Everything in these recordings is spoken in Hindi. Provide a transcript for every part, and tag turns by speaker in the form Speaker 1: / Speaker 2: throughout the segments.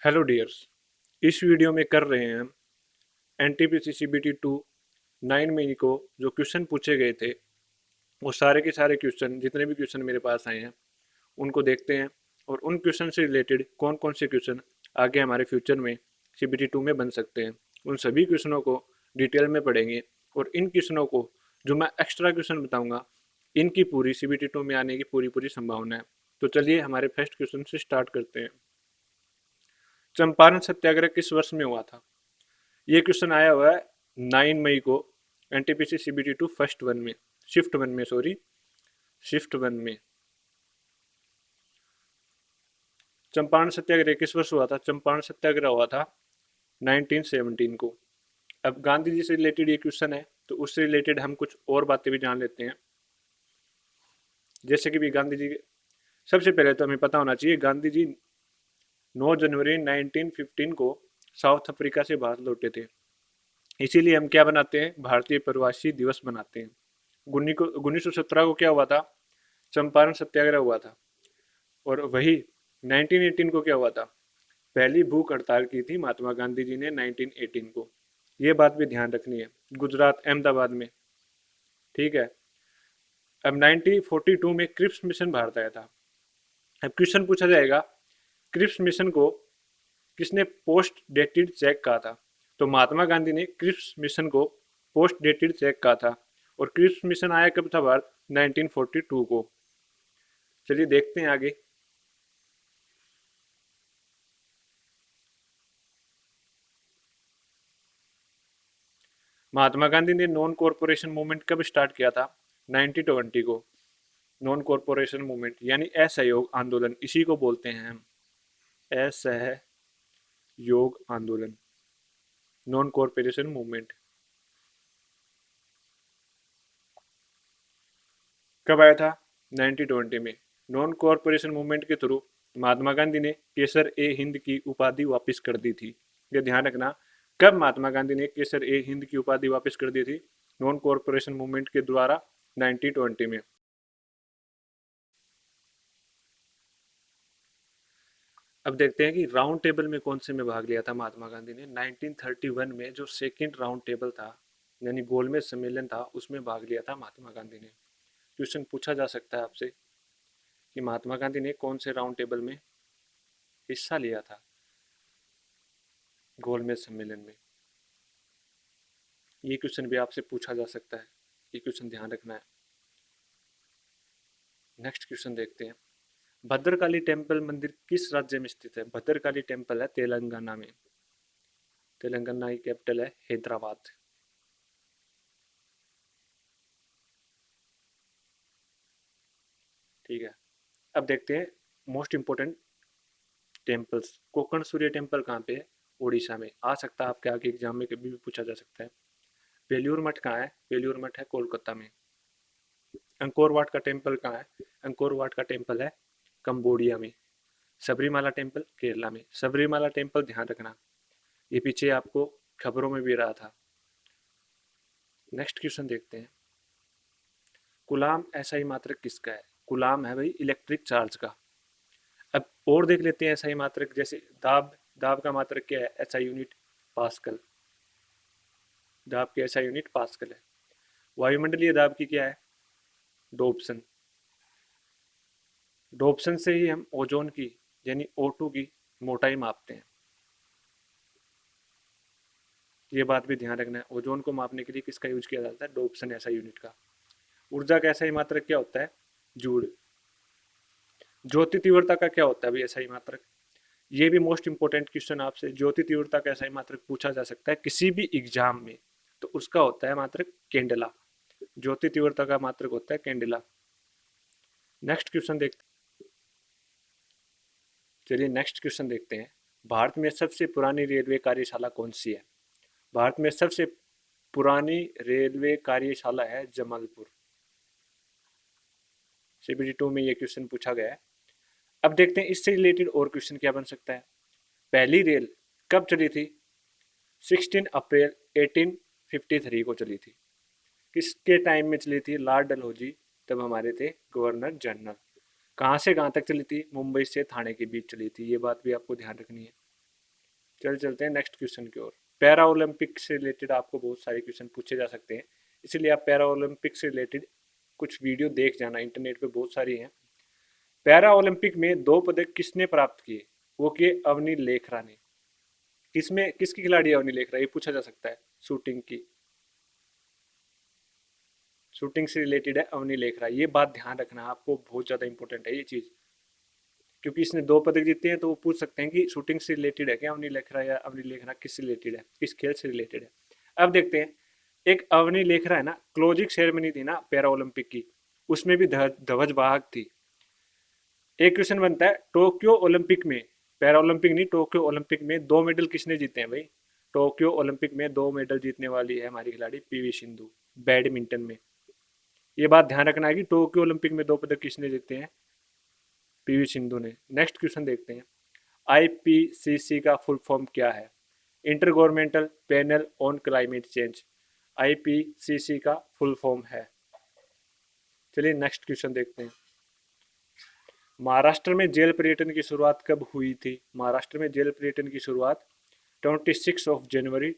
Speaker 1: Hello dears. इस वीडियो में कर रहे हैं हम एनटीपीसी सीबीटी 2 9 मई को जो क्वेश्चन पूछे गए थे वो सारे के सारे क्वेश्चन जितने भी क्वेश्चन मेरे पास आए हैं उनको देखते हैं और उन क्वेश्चन से रिलेटेड कौन कौन से क्वेश्चन आगे हमारे फ्यूचर में सीबीटी 2 में बन सकते हैं उन सभी क्वेश्चनों को डिटेल में पढ़ेंगे। और इन क्वेश्चनों को जो मैं एक्स्ट्रा क्वेश्चन बताऊंगा इनकी पूरी सीबीटी 2 में आने की पूरी पूरी संभावना है। तो चलिए हमारे फर्स्ट क्वेश्चन से स्टार्ट करते हैं। चंपारण सत्याग्रह किस वर्ष में हुआ था? ये क्वेश्चन आया हुआ है 9 मई को एनटीपीसी सीबीटी 2 फर्स्ट वन में शिफ्ट वन में सॉरी शिफ्ट वन में। चंपारण सत्याग्रह किस वर्ष हुआ था? चंपारण सत्याग्रह हुआ था 1917 को। अब गांधी जी से रिलेटेड ये क्वेश्चन है तो उससे रिलेटेड हम कुछ और बातें भी जान लेते हैं। जैसे कि भी गांधी जी सबसे पहले तो हमें पता होना चाहिए गांधी जी 9 जनवरी 1915 को साउथ अफ्रीका से भारत लौटे थे। इसीलिए हम क्या बनाते हैं? भारतीय प्रवासी दिवस बनाते हैं। 1917 को क्या हुआ था? चंपारण सत्याग्रह हुआ था। और वही 1918 को क्या हुआ था? पहली भूख हड़ताल की थी महात्मा गांधी जी ने 1918 को। ये बात भी ध्यान रखनी है, गुजरात अहमदाबाद में। ठीक है। अब 1942 में क्रिप्स मिशन भारत आया था। अब क्वेश्चन पूछा जाएगा क्रिप्स मिशन को किसने पोस्ट डेटेड चेक कहा था? तो महात्मा गांधी ने क्रिप्स मिशन को पोस्ट डेटेड चेक कहा था। और क्रिप्स मिशन आया कब था भारत? 1942 को। चलिए देखते हैं आगे। महात्मा गांधी ने नॉन कॉरपोरेशन मूवमेंट कब स्टार्ट किया था? 1920 को। नॉन कॉरपोरेशन मूवमेंट यानी असहयोग आंदोलन, इसी को बोलते हैं हम असहयोग आंदोलन, नॉन कॉरपोरेशन मूवमेंट। कब आया था? 1920 में। नॉन कॉरपोरेशन मूवमेंट के थ्रू महात्मा गांधी ने केसर ए हिंद की उपाधि वापस कर दी थी। ये ध्यान रखना। कब महात्मा गांधी ने केसर ए हिंद की उपाधि वापस कर दी थी? नॉन कॉरपोरेशन मूवमेंट के द्वारा 1920 में। अब देखते हैं कि राउंड टेबल में कौन से में भाग लिया था महात्मा गांधी ने। 1931 में जो सेकेंड राउंड टेबल था यानी गोलमेज सम्मेलन था उसमें भाग लिया था महात्मा गांधी ने। क्वेश्चन पूछा जा सकता है आपसे कि महात्मा गांधी ने कौन से राउंड टेबल में हिस्सा लिया था गोलमेज सम्मेलन में। ये क्वेश्चन भी आपसे पूछा जा सकता है, ये क्वेश्चन ध्यान रखना है। नेक्स्ट क्वेश्चन देखते हैं। भद्रकाली टेम्पल मंदिर किस राज्य में स्थित है? भद्रकाली टेम्पल है तेलंगाना में। तेलंगाना की कैपिटल है हैदराबाद। ठीक है। अब देखते हैं मोस्ट इंपोर्टेंट टेम्पल्स। कोकण सूर्य टेम्पल कहाँ पे है? उड़ीसा में। आ सकता है आपके आगे एग्जाम में कभी भी पूछा जा सकता है। बेलूर मठ कहाँ है? बेलूर मठ है कोलकाता में। अंकोर वाट का टेम्पल कहाँ है? अंकोर वाट का टेम्पल है कंबोडिया में। सबरीमाला टेम्पल केरला में। सबरीमाला टेम्पल ध्यान रखना, ये पीछे आपको खबरों में भी रहा था। नेक्स्ट क्वेश्चन देखते हैं। कुलाम एसआई मात्रक किसका है? कुलाम है भाई इलेक्ट्रिक चार्ज का। अब और देख लेते हैं एसआई मात्रक। जैसे दाब, दाब का मात्रक क्या है? SI unit pascal. दाब की एसआई यूनिट पास्कल है। वायुमंडलीय दाब की क्या है? डोप्सन। डोप्सन से ही हम ओजोन की यानी O2 की मोटाई मापते हैं। ये बात भी ध्यान रखना है। ओजोन को मापने के लिए किसका यूज किया जाता है? डोप्सन एसआई यूनिट का। ऊर्जा का एसआई मात्रक क्या होता है? जूल। ज्योति तीव्रता का क्या होता है भाई एसआई मात्रक? ये भी मोस्ट इंपोर्टेंट क्वेश्चन आपसे। ज्योति तीव्रता का एसआई मात्रक पूछा जा सकता है किसी भी एग्जाम में। तो उसका होता है मात्रक कैंडेला। ज्योति तीव्रता का मात्रक होता है कैंडेला। नेक्स्ट क्वेश्चन देखते चलिए नेक्स्ट क्वेश्चन देखते हैं। भारत में सबसे पुरानी रेलवे कार्यशाला कौन सी है? भारत में सबसे पुरानी रेलवे कार्यशाला है जमालपुर। सीबीटी 2 में ये क्वेश्चन पूछा गया है। अब देखते हैं इससे रिलेटेड और क्वेश्चन क्या बन सकता है। पहली रेल कब चली थी? 16 अप्रैल 1853 को चली थी। किसके टाइम में चली थी? लॉर्ड डलहौजी तब हमारे थे गवर्नर जनरल। कहाँ से कहाँ तक चली थी? मुंबई से थाने के बीच चली थी। ये बात भी आपको ध्यान रखनी है। चलते हैं नेक्स्ट क्वेश्चन की ओर। पैरा ओलंपिक से रिलेटेड आपको बहुत सारे क्वेश्चन पूछे जा सकते हैं, इसलिए आप पैरा ओलंपिक से रिलेटेड कुछ वीडियो देख जाना, इंटरनेट पे बहुत सारी हैं। पैरा ओलंपिक में 2 पदक किसने प्राप्त किए? वो किए अवनी लेखरा ने। किसमें, किसकी खिलाड़ी है अवनी लेखरा, ये पूछा जा सकता है। शूटिंग की, शूटिंग से रिलेटेड है अवनी लेखरा, ये बात ध्यान रखना आपको, बहुत ज्यादा इंपॉर्टेंट है ये चीज, क्योंकि इसने 2 पदक जीते हैं तो वो पूछ सकते हैं कि शूटिंग से रिलेटेड है क्या अवनी लेखरा, या अवनी लेखरा किससे रिलेटेड है, किस खेल से रिलेटेड है। अब देखते हैं, एक अवनी लेखरा है ना, क्लोजिंग सेरेमनी थी ना पैरा ओलंपिक की, उसमें भी ध्वज वाहक थी। एक क्वेश्चन बनता है, टोक्यो ओलंपिक में, पैरा ओलंपिक नहीं, टोक्यो ओलंपिक में 2 मेडल किसने जीते हैं भाई? टोक्यो ओलंपिक में 2 मेडल जीतने वाली है हमारी खिलाड़ी पीवी सिंधु, बैडमिंटन में। ये बात ध्यान रखना है कि टोक्यो ओलंपिक में 2 पदक किसने जीते हैं? पीवी सिंधु ने। नेक्स्ट क्वेश्चन देखते हैं, आईपीसीसी का फुल फॉर्म क्या है? Inter governmental panel on climate change, IPCC का फुल फॉर्म है। चलिए नेक्स्ट क्वेश्चन देखते हैं, महाराष्ट्र में जेल पर्यटन की शुरुआत कब हुई थी? महाराष्ट्र में जेल पर्यटन की शुरुआत 26 जनवरी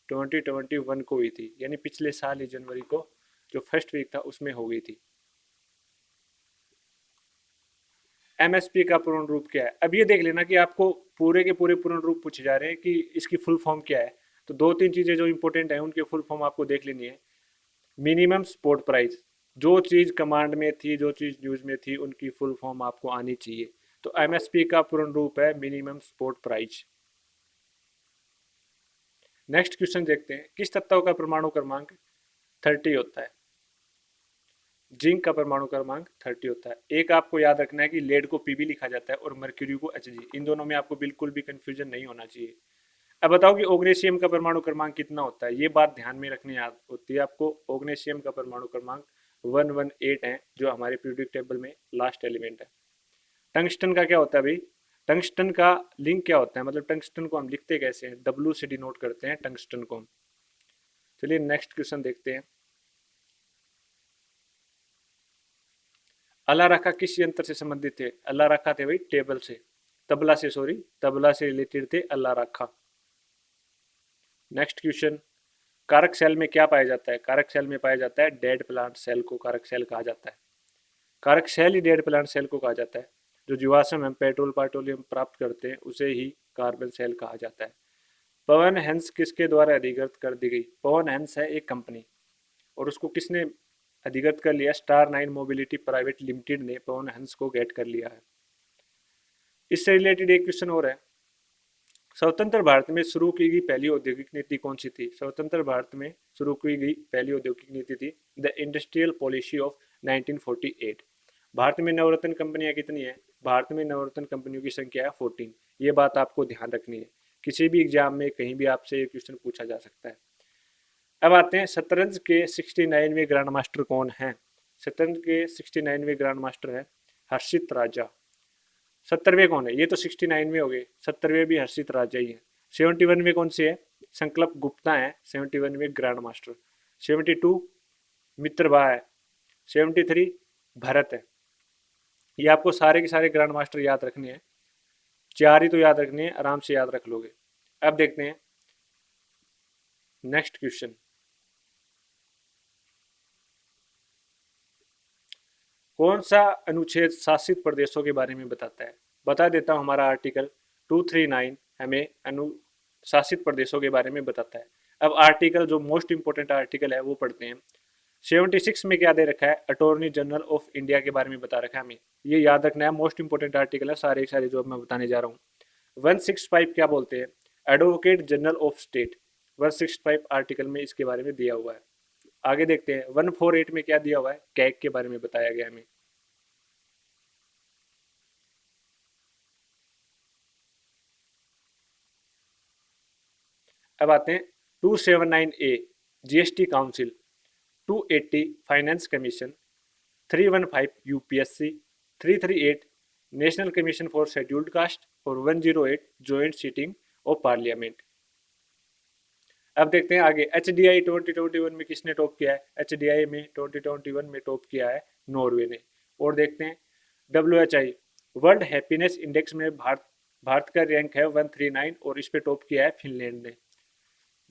Speaker 1: 2021 को हुई थी, यानी पिछले साल ही जनवरी को जो फर्स्ट वीक था उसमें हो गई थी। एमएसपी का पूर्ण रूप क्या है? अब ये देख लेना कि आपको पूरे के पूरे पूर्ण रूप पूछे जा रहे हैं कि इसकी फुल फॉर्म क्या है, तो 2-3 चीजें जो इंपॉर्टेंट है उनके फुल फॉर्म आपको देख लेनी है। मिनिमम सपोर्ट प्राइस, जो चीज कमांड में थी, जो चीज न्यूज में थी, उनकी फुल फॉर्म आपको आनी चाहिए। तो एमएसपी का पूर्ण रूप है minimum support price. Next question देखते हैं, किस तत्व का परमाणु क्रमांक 30 होता है? जिंक का परमाणु क्रमांक 30 होता है। एक आपको याद रखना है कि लेड को पीबी लिखा जाता है और मर्क्यूरी को एचजी, इन दोनों में आपको बिल्कुल भी कंफ्यूजन नहीं होना चाहिए। अब बताओ कि ओग्नेशियम का परमाणु क्रमांक कितना होता है? ये बात ध्यान में रखनी याद होती है आपको। ओग्नेशियम का परमाणु क्रमांक 118 है, जो हमारे पीरियोडिक टेबल में लास्ट एलिमेंट है। टंगस्टन का क्या होता है भाई? टंगस्टन का लिंक क्या होता है, मतलब टंगस्टन को हम लिखते कैसे हैं? डब्ल्यू से डिनोट करते हैं टंगस्टन को। चलिए नेक्स्ट क्वेश्चन देखते हैं, अल्लाह रखा किस यंत्र से संबंधित थे? अल्लाह रखा थे भाई टेबल से, तबला से, सॉरी, तबला से रिलेटेड थे अल्लाह रखा। नेक्स्ट क्वेश्चन, कारक सेल में क्या पाया जाता है? कारक सेल में पाया जाता है डेड प्लांट सेल को कारक सेल कहा जाता है। कारक सेल ही डेड प्लांट सेल को कहा जाता है। जो जीवाश्म हम पेट्रोल पेट्रोलियम प्राप्त करते हैं उसे ही कार्बन सेल कहा जाता है। पवन हंस किसके द्वारा अधिकृत कर दी गई? पवन हंस है एक कंपनी, और उसको किसने अधिकृत कर लिया? स्टार 9 मोबिलिटी प्राइवेट लिमिटेड ने पवन हंस को गेट कर लिया है। इससे रिलेटेड एक क्वेश्चन और है, स्वतंत्र भारत में शुरू की गई पहली औद्योगिक नीति कौन सी थी? स्वतंत्र भारत में शुरू की गई पहली औद्योगिक नीति थी the industrial policy of 1948। Bharat में नवरत्न कंपनियां कितनी है? भारत में नवरत्न कंपनियों की संख्या है 14। ये बात आपको ध्यान रखनी है, किसी भी एग्जाम में कहीं भी आपसे ये क्वेश्चन पूछा जा सकता है। अब आते हैं, शतरंज के 69वें ग्रैंड मास्टर कौन है? शतरंज के 69वें ग्रैंड मास्टर है हर्षित राजा। 70वें कौन है? ये तो 69वें हो गए, 70वें भी हर्षित राजा ही है। 71वें कौन से है? संकल्प गुप्ता है 71वें ग्रैंड मास्टर। 72 मित्रभा है। 73 भरत है। ये आपको सारे के सारे ग्रैंड मास्टर याद रखने हैं, 4 ही तो याद रखने हैं, आराम से याद रख लोगे। अब देखते हैं नेक्स्ट क्वेश्चन, कौन सा अनुच्छेद शासित प्रदेशों के बारे में बताता है? बता देता हूं, हमारा आर्टिकल 239 हमें अनुशासित प्रदेशों के बारे में बताता है। अब आर्टिकल, जो मोस्ट इंपोर्टेंट आर्टिकल है वो पढ़ते हैं। 76 में क्या दे रखा है? अटॉर्नी जनरल ऑफ इंडिया के बारे में बता रखा है हमें, ये याद रखना है, मोस्ट इंपोर्टेंट आर्टिकल है सारे सारे जो मैं बताने जा रहा हूँ। 165 क्या बोलते हैं? Advocate general of state. 165 article में इसके बारे में दिया हुआ है। आगे देखते हैं, 148 में क्या दिया हुआ है? कैग के बारे में बताया गया हमें। अब आते हैं 279A GST council, 280 finance commission, 315 UPSC, 338 national commission for scheduled caste और 108 जॉइंट सीटिंग ऑफ पार्लियामेंट। अब देखते हैं आगे, एच डी आई 2021 में किसने टॉप किया है? एच डी आई में 2021 में टॉप किया है नॉर्वे ने। और देखते हैं, W H I world happiness index में भारत का रैंक है 139 और इस पे टॉप किया है फिनलैंड ने।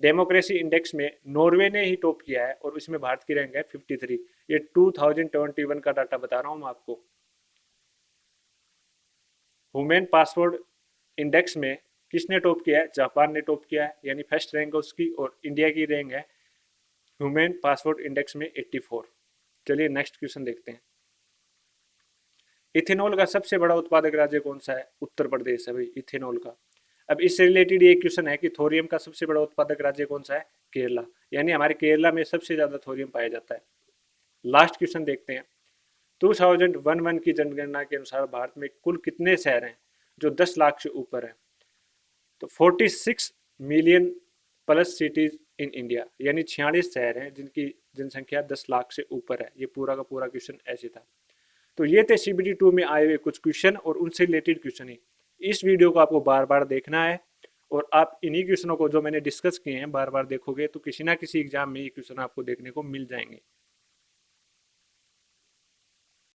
Speaker 1: डेमोक्रेसी इंडेक्स में नॉर्वे ने ही टॉप किया है और इसमें भारत की रैंक है 53। ये 2021 का डाटा बता रहा हूँ मैं आपको। ह्यूमन पासपोर्ट इंडेक्स में किसने टॉप किया है? जापान ने टॉप किया है, यानी फर्स्ट रैंक है उसकी, और इंडिया की रैंक है ह्यूमन पासपोर्ट इंडेक्स में 84। चलिए नेक्स्ट क्वेश्चन देखते हैं। इथेनॉल का सबसे बड़ा उत्पादक राज्य कौन सा है? उत्तर प्रदेश है भाई इथेनॉल का। अब इससे रिलेटेड ये क्वेश्चन है कि थोरियम का सबसे बड़ा उत्पादक राज्य कौन सा है? केरला, यानी हमारे केरला में सबसे ज्यादा थोरियम पाया जाता है। लास्ट क्वेश्चन देखते हैं। 2011 की जनगणना के अनुसार भारत में कुल कितने शहर हैं जो 10 लाख से ऊपर है? तो 46 million plus cities in India, यानी 46 शहर हैं जिनकी जनसंख्या 10 लाख से ऊपर है। ये पूरा का पूरा क्वेश्चन ऐसे था। तो ये थे CBT 2 में आए हुए कुछ क्वेश्चन और उनसे रिलेटेड क्वेश्चन ही। इस वीडियो को आपको बार बार देखना है और आप इन्हीं क्वेश्चनों को जो मैंने डिस्कस किए हैं बार बार देखोगे तो किसी ना किसी एग्जाम में ये क्वेश्चन आपको देखने को मिल जाएंगे।